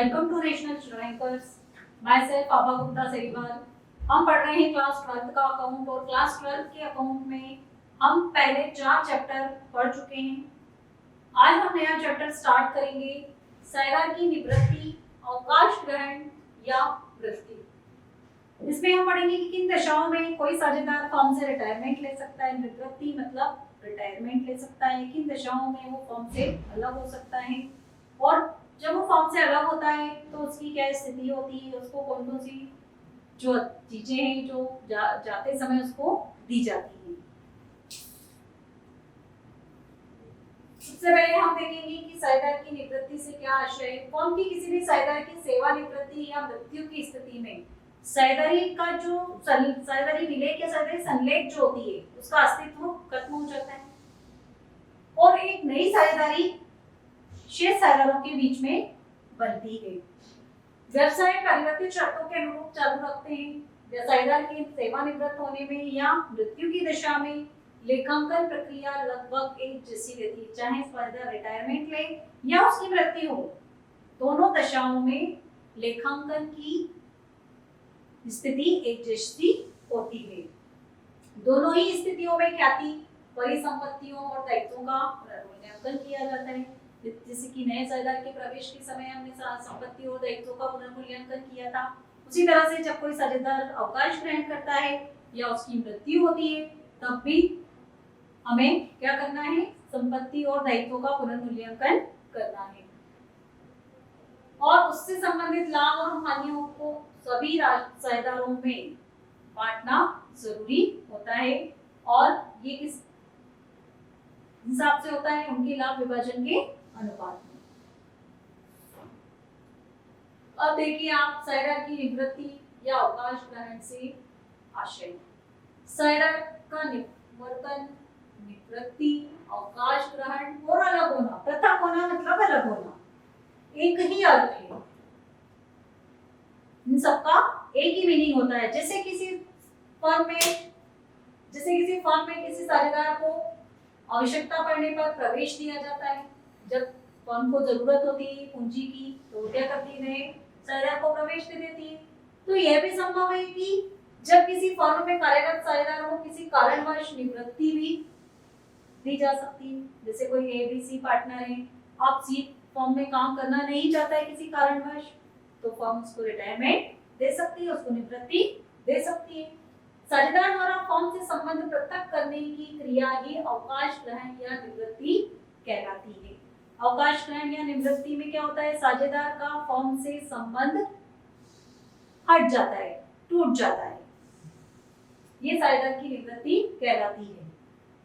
Welcome to national rankers. Myself Abha Gupta Seriwal. हम पढ़ रहे हैं क्लास 12 का अकाउंट और क्लास 12 के अकाउंट में हम पहले 4 चैप्टर पढ़ चुके हैं। आज हम नया चैप्टर स्टार्ट करेंगे, साइरार की निवृत्ति, अवकाश ग्रहण या वृत्ति। इसमें हम पढ़ेंगे कि किन दशाओं में कोई साझेदार फर्म से रिटायरमेंट ले सकता है। निवृत्ति मतलब रिटायरमेंट ले सकता है। किन दशाओं में वो फर्म से अलग हो सकता है और जब वो फर्म से अलग होता है तो उसकी क्या स्थिति होती है, उसको कौन कौन सी जो चीजें हैं जो जाते समय उसको दी जाती है। सबसे पहले हम देखेंगे कि साझेदार की निवृत्ति से क्या आशय है। फर्म की किसी भी साझेदार की सेवानिवृत्ति या मृत्यु की स्थिति में साझेदारी का जो साझेदारी विलेख या साझेदारी संलेख जो होती है उसका अस्तित्व खत्म हो जाता है और एक नई साझेदारी शेष साझेदारों के बीच में बनती है। व्यवसाय परिवर्तित शर्तों के अनुरूप चालू रखते हैं। साझेदार के सेवानिवृत्त होने में या मृत्यु की दशा में लेखांकन प्रक्रिया लगभग एक जैसी रहती है, चाहे साझेदार रिटायरमेंट ले या उसकी मृत्यु हो। दोनों दशाओं में लेखांकन की स्थिति एक जैसी होती है। दोनों ही स्थितियों में ख्याति परिसंपत्तियों और दायित्वों का पुनर्मूल्यांकन किया जाता है। जैसे कि नए साझेदार के प्रवेश के समय हमने संपत्ति और दायित्वों का पुनर्मूल्यांकन किया था, उसी तरह से जब कोई साझेदार अवकाश ग्रहण करता है या उसकी मृत्यु होती है तब भी हमें क्या करना है, संपत्ति और दायित्वों का पुनर्मूल्यांकन करना है और उससे संबंधित लाभ और हानियों को सभी साझेदारों में बांटना जरूरी होता है और ये किस हिसाब से होता है, उनके लाभ विभाजन के अनुपात में। अब देखिए आप साझेदार की निवृत्ति या अवकाश ग्रहण से आशय। साझेदार का निवर्तन, निवृत्ति, अवकाश ग्रहण और अलग होना, पृथक होना मतलब अलग होना, एक ही अर्थ है। इन सबका एक ही मीनिंग होता है। जैसे किसी फर्म में किसी साझेदार को आवश्यकता पड़ने पर प्रवेश दिया जाता है। जब फर्म को जरूरत होती है पूंजी की तो क्या करती है, साझेदार को प्रवेश दे देती है। तो यह भी संभव है कि जब किसी फर्म में कार्यरत साझेदार को किसी कारणवश निवृत्ति भी दी जा सकती है। जैसे कोई एबीसी पार्टनर है, आप सी फर्म में काम करना नहीं चाहता है किसी कारणवश, तो फर्म उसको रिटायरमेंट दे सकती है, उसको निवृत्ति दे सकती है। साझेदार द्वारा फर्म से संबंध पृथक करने की क्रिया ही अवकाश ग्रहण या निवृत्ति कहलाती है। अवकाश ग्रहण या निवृत्ति में क्या होता है, साझेदार का फर्म से संबंध हट जाता है, टूट जाता है, ये साझेदार की निवृत्ति कहलाती है।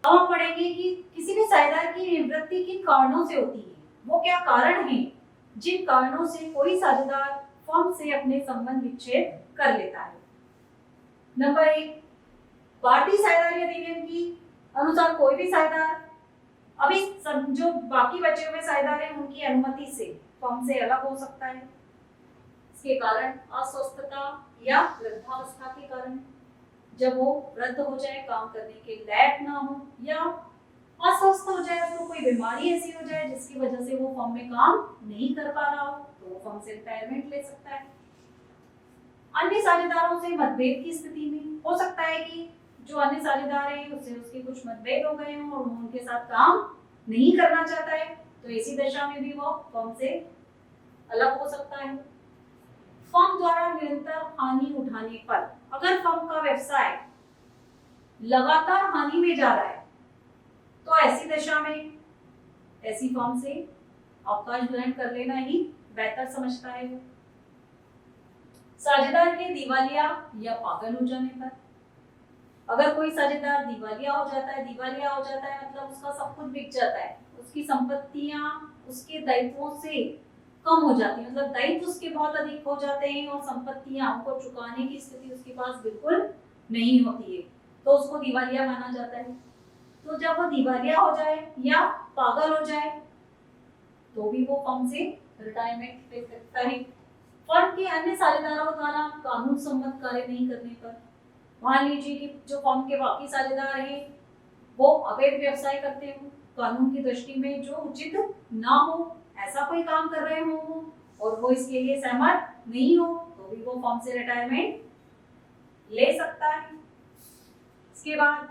अब हम पढ़ेंगे कि किसी भी साझेदार की निवृत्ति किन कारणों से होती है, वो क्या कारण हैं जिन कारणों से कोई साझेदार फर्म से अपने संबंध विच्छेद कर लेता है। नंबर 1, भारतीय साझेदारी अधिनियम की अनुसार कोई भी साझेदार अभी जो बाकी बचे हुए साझेदार हैं उनकी अनुमति से फर्म से अलग हो सकता है। इसके कारण अस्वस्थता या वृद्धावस्था के कारण, जब वो वृद्ध हो जाए, काम करने के लायक ना हो या अस्वस्थ हो जाए, तो कोई बीमारी ऐसी हो जाए जिसकी वजह से वो फर्म में काम नहीं कर पा रहा हो, तो वो फर्म से रिटायरमेंट ले सकता है। अन्य साझेदारों से मतभेद की स्थिति में हो सकता है कि जो अन्य साझेदार है उससे उसके कुछ मतभेद हो गए हों और वो उनके साथ काम नहीं करना चाहता है, तो ऐसी दशा में भी वो फर्म से अलग हो सकता है। फर्म द्वारा निरंतर हानि उठाने पर, अगर फर्म का व्यवसाय लगातार हानि में जा रहा है तो ऐसी दशा में ऐसी फर्म से अवकाश ग्रहण कर लेना ही बेहतर समझता है वो। साझेदार के दिवालिया या पागल हो जाने पर, अगर कोई साझेदार दिवालिया हो जाता है मतलब उसका सब कुछ बिक जाता है, उसकी संपत्तियां उसके दायित्वों से कम हो जाती है, मतलब दायित्व उसके बहुत अधिक हो जाते हैं और संपत्तियां उनको चुकाने की स्थिति उसके पास बिल्कुल नहीं होती है, तो उसको दिवालिया माना जाता है। तो जब वो दिवालिया हो जाए या पागल हो जाए तो भी वो फर्म से रिटायरमेंट ले सकता है। फर्म के अन्य साझेदारों द्वारा कानून सम्मत कार्य नहीं करने पर, मान लीजिए कि जो फर्म के बाकी साझेदार हैं वो अवैध व्यवसाय करते हो, कानून की दृष्टि में जो उचित ना हो, ऐसा कोई काम कर रहे हो और वो इसके लिए सहमत नहीं हो तो भी वो फर्म से रिटायरमेंट ले सकता है। इसके बाद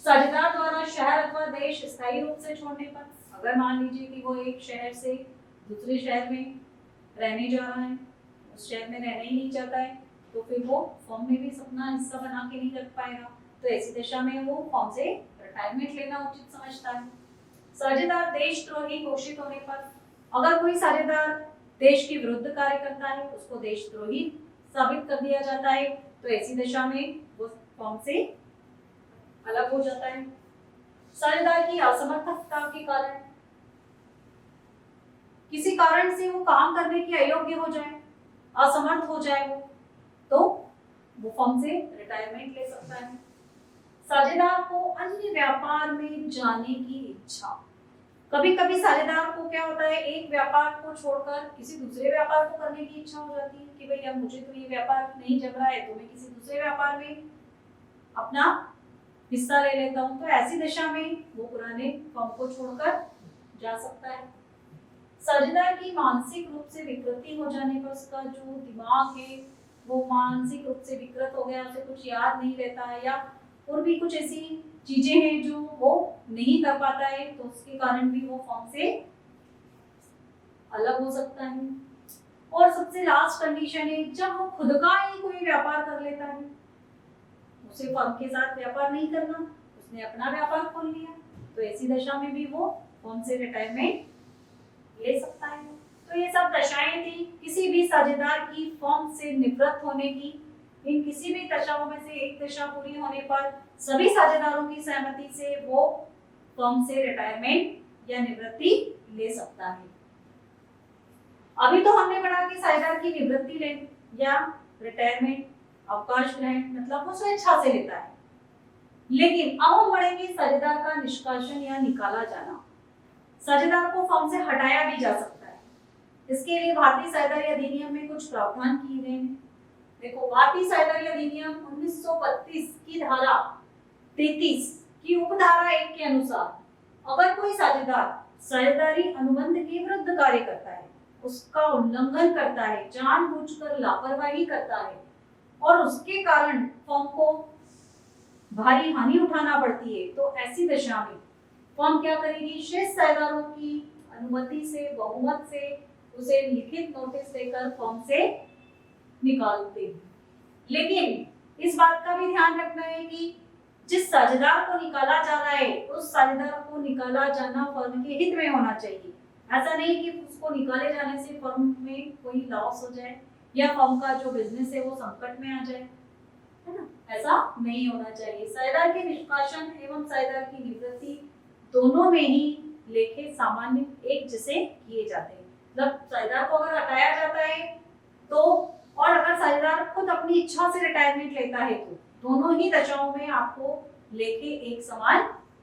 साझेदार द्वारा शहर अथवा देश स्थायी रूप से छोड़ने पर, अगर मान लीजिए कि वो एक शहर से दूसरे शहर में रहने जा रहा है, उस शहर में रहना ही नहीं चाहता है, तो फिर वो फर्म में भी अपना हिस्सा बना के नहीं रख पाएगा, तो ऐसी दशा में वो फर्म से रिटायरमेंट लेना उचित समझता है। साझेदार देशद्रोही घोषित होने पर, अगर कोई साझेदार देश के विरुद्ध कार्य करता है, उसको देशद्रोही साबित कर दिया जाता है, तो ऐसी दशा में वो फर्म से अलग हो जाता है। साझेदार की असमर्थता के कारण, किसी कारण से वो काम करने के अयोग्य हो जाए, असमर्थ हो जाए वो, तो वो फर्म से रिटायरमेंट ले सकता है। साझेदार को अन्य व्यापार में जाने की इच्छा, कभी कभी साझेदार को क्या होता है, एक व्यापार को छोड़कर किसी दूसरे व्यापार को करने की इच्छा हो जाती है कि भाई अब मुझे तो ये व्यापार नहीं जम रहा है, तो मैं किसी दूसरे व्यापार में अपना हिस्सा ले लेता हूँ, तो ऐसी दशा में वो पुराने फर्म को छोड़कर जा सकता है। साझेदार की मानसिक रूप से विकृति हो जाने पर, उसका जो दिमाग है वो मानसिक रूप से विकृत हो गया, उसे कुछ याद नहीं रहता है, या और भी कुछ ऐसी चीजें हैं जो वो नहीं कर पाता है, तो उसके कारण भी वो फर्म से अलग हो सकता है। और सबसे लास्ट कंडीशन है, जब वो खुद का ही कोई व्यापार कर लेता है, उसे फर्म के साथ व्यापार नहीं करना, उसने अपना व्यापार खोल लिया, तो ऐसी दशा में भी वो फर्म से रिटायरमेंट ले सकता है। तो ये सब दशाएं थी किसी भी साझेदार की फर्म से निवृत्त होने की। इन किसी भी दशाओं में से एक दशा पूरी होने पर सभी साझेदारों की सहमति से वो फर्म से रिटायरमेंट या निवृत्ति ले सकता है। अभी तो हमने पढ़ा कि साझेदार की निवृत्ति ले या रिटायरमेंट, अवकाश ग्रहण, मतलब वो स्वेच्छा से लेता है। लेकिन अब हम पढ़ेंगे साझेदार का निष्कासन या निकाला जाना। साझेदार को फर्म से हटाया भी जा सकता है। इसके लिए भारतीय साझेदारी अधिनियम में कुछ प्रावधान किए गए हैं। देखो, भारतीय साझेदारी अधिनियम 1932 की धारा 33 की उपधारा 1 के अनुसार अगर कोई साझेदार साझेदारी अनुबंध के विरुद्ध कार्य करता है, उसका उल्लंघन करता है, जानबूझकर लापरवाही करता है और उसके कारण फर्म को भारी हानि उठाना पड़ती है, तो ऐसी दशा में फर्म क्या करेगी, शेष साझेदारों की अनुमति से, बहुमत से उसे लिखित नोटिस देकर फर्म से निकाल देगी। लेकिन इस बात का भी ध्यान रखना है कि जिस साझेदार को निकाला जा रहा है, उस साझेदार को निकाला जाना फर्म के हित में होना चाहिए। ऐसा नहीं कि उसको निकाले जाने से फर्म में कोई लॉस हो जाए या फर्म का जो बिजनेस है वो संकट में आ जाए, है ना, ऐसा नहीं होना चाहिए। साझेदार के निष्कासन एवं साझेदार की निवृत्ति दोनों में ही लेखे सामान्य एक जैसे किए जाते हैं। मतलब साझेदार को अगर हटाया जाता है तो, और अगर साझेदार खुद अपनी इच्छा से रिटायरमेंट लेता है, तो दोनों ही दशाओं में आपको लेखे एक समान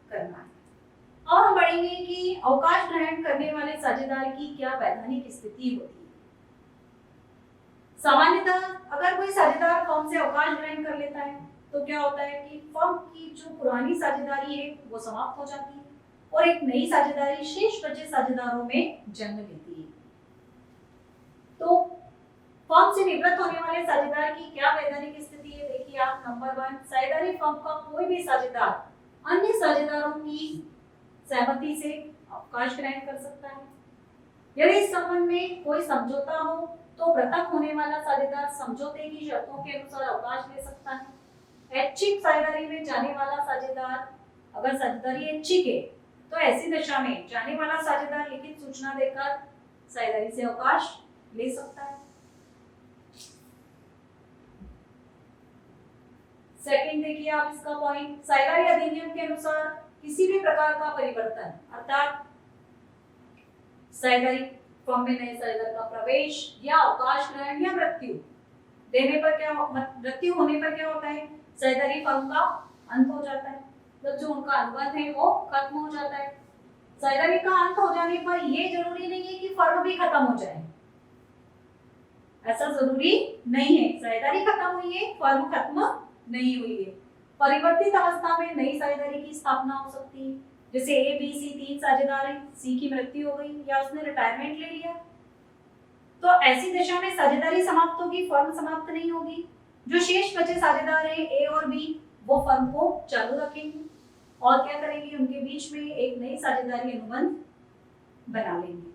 करना है। अब हम पढ़ेंगे कि अवकाश ग्रहण करने वाले साझेदार की क्या वैधानिक स्थिति होती है। सामान्यतः अगर कोई साझेदार फर्म से अवकाश ग्रहण कर लेता है तो क्या होता है कि फर्म की जो पुरानी साझेदारी है वो समाप्त हो जाती है और एक नई साझेदारी शेष बचे साझेदारों में जन्म लेती है। तो फर्म से निवृत्त होने वाले साझेदार की क्या वैधानिक स्थिति है, देखिए आप। नंबर 1, साझेदारी फर्म का कोई भी साझेदार अन्य साझेदारों की सहमति से अवकाश ग्रहण कर सकता है। यदि इस संबंध में कोई समझौता हो तो पृथक होने वाला साझेदार समझौते की शर्तों के अनुसार अवकाश ले सकता है। ऐच्छिक साझेदारी में जाने वाला साझेदार, अगर साझेदारी ऐच्छिक है तो ऐसी दशा में जाने वाला साझेदार लिखित सूचना देकर साझेदारी से अवकाश ले सकता है। सेकंड देखिए आप इसका पॉइंट, साझेदारी अधिनियम के अनुसार किसी भी प्रकार का परिवर्तन, अर्थात साझेदारी फर्म में नए साझेदार का प्रवेश या अवकाश ग्रहण या मृत्यु देने पर क्या, मृत्यु होने पर क्या होता है, साझेदारी फर्म का अंत हो जाता है। मतलब जो उनका अनुबंध है वो खत्म हो जाता है। साझेदारी का अंत हो जाने पर ये जरूरी नहीं है कि फर्म भी खत्म हो जाए, ऐसा जरूरी नहीं है। साझेदारी खत्म हुई है, फर्म खत्म नहीं हुई है। परिवर्तित अवस्था में नई साझेदारी की स्थापना हो सकती है जैसे ए बी सी 3 साझेदार हैं, सी की मृत्यु हो गई या उसने रिटायरमेंट ले लिया, तो ऐसी दशा में साझेदारी समाप्त होगी, फर्म समाप्त नहीं होगी। जो शेष बचे साझेदार हैं ए और बी, वो फर्म को चालू रखेंगे और क्या करेंगे, उनके बीच में एक नई साझेदारी अनुबंध बना लेंगे।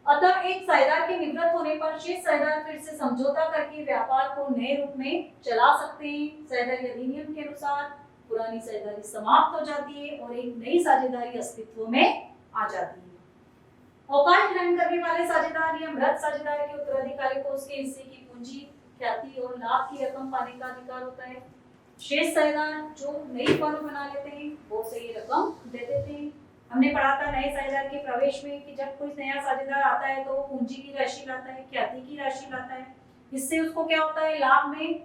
अतः एक साझेदार के निवृत्त होने पर शेष साझेदार फिर से समझौता करके व्यापार को नए रूप में चला सकते हैं। साझेदारी अधिनियम के अनुसार पुरानी साझेदारी समाप्त हो जाती है और एक नई साझेदारी अस्तित्व में आ जाती है। अवकाश ग्रहण करने वाले साझेदार या मृत साझेदार के उत्तराधिकारी को उसके हिस्से की पूंजी, ख्याति और लाभ की रकम पाने का अधिकार होता है। शेष साझेदार जो नई फर्म बना लेते हैं वो से ये रकम दे देते हैं। हमने पढ़ा था नए साझेदार के प्रवेश में कि जब कोई नया साझेदार आता है तो वो पूंजी की राशि लाता है, ख्याति की राशि लाता है। इससे उसको क्या होता है, लाभ में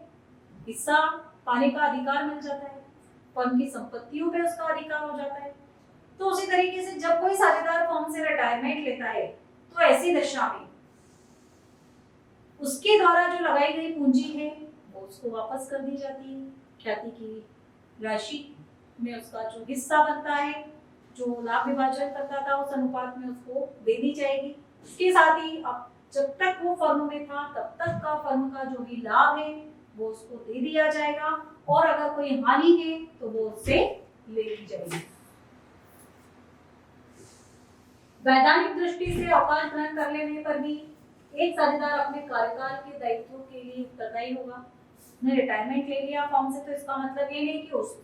हिस्सा पाने का अधिकार मिल जाता है, फर्म की संपत्तियों पे उसका अधिकार हो जाता है। तो उसी तरीके से जब कोई साझेदार फर्म से रिटायरमेंट लेता है तो ऐसी दशा में उसके द्वारा जो लगाई गई पूंजी है वो उसको वापस कर दी जाती है। ख्याति की राशि में उसका जो हिस्सा बनता है, जो लाभ विभाजन करता था, उस अनुपात में उसको दे दी जाएगी। इसके साथ ही अब जब तक वो फर्म में था तब तक का फर्म का जो भी लाभ है वो उसको दे दिया जाएगा और अगर कोई हानि है तो वो उससे ले ली जाएगी। वैधानिक दृष्टि से अवकाश ग्रहण कर लेने पर भी एक साझेदार अपने कार्यकाल के दायित्वों के लिए उत्तरदायी होगा। उसने रिटायरमेंट ले लिया फर्म से, तो इसका मतलब ये नहीं कि उस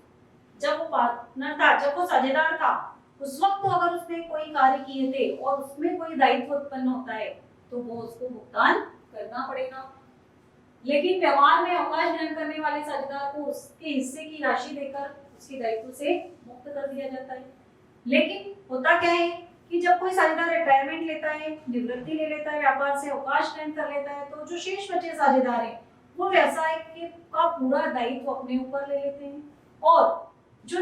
जब वो पार्टनर था, जब वो साझेदार था, उस वक्त तो अगर उसने कोई कार्य किए थे और उसमें कोई दायित्व उत्पन्न होता है तो वो उसको भुगतान करना पड़ेगा। लेकिन व्यवहार में अवकाश ग्रहण करने वाले साझेदार को उसके हिस्से की राशि देकर उसके दायित्व से मुक्त कर दिया जाता है। लेकिन होता क्या है कि जब कोई साझेदार रिटायरमेंट लेता है, निवृत्ति ले लेता है, व्यापार से अवकाश ग्रहण कर लेता है, तो जो शेष बचे साझेदार हैं वो व्यवसाय का पूरा दायित्व अपने ऊपर ले लेते हैं और जो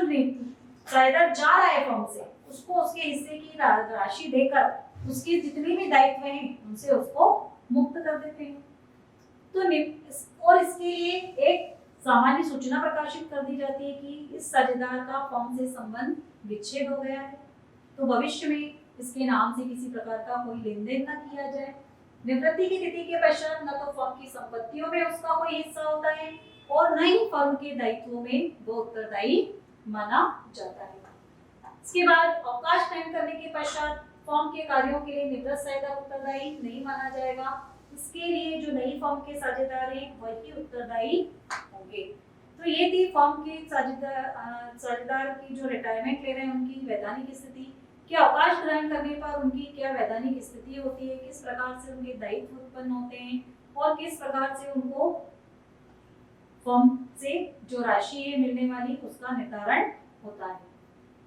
साझेदार जा रहा है फर्म से उसको उसके हिस्से की राशि देकर उसके जितने भी दायित्व हैं उनसे उसको मुक्त कर देते हैं। तो और इसके लिए एक सामान्य सूचना प्रकाशित कर दी जाती है कि इस साझेदार का फर्म से संबंध विच्छेद हो गया है, तो भविष्य में इसके नाम से किसी प्रकार का कोई लेन देन न किया जाए। निवृत्ति की तिथि के पश्चात न तो फर्म की संपत्तियों में उसका कोई हिस्सा होता है और न ही फर्म के दायित्वों में वो उत्तरदायी माना जाता है। इसके बाद अवकाश ग्रहण करने के पश्चात फर्म के कार्यों के लिए निवृत्त साझेदार उत्तरदायी नहीं माना जाएगा। इसके लिए जो नई फर्म के साझेदार हैं वही उत्तरदायी होंगे। तो ये थी फर्म के साझेदार की जो रिटायरमेंट ले रहे हैं उनकी वैधानिक स्थिति, कि अवकाश ग्रहण करने पर उनकी क्या वैधानिक स्थिति होती है, किस प्रकार से उनके दायित्व उत्पन्न होते हैं और किस प्रकार से उनको फर्म से जो राशि है मिलने वाली उसका निर्धारण होता है।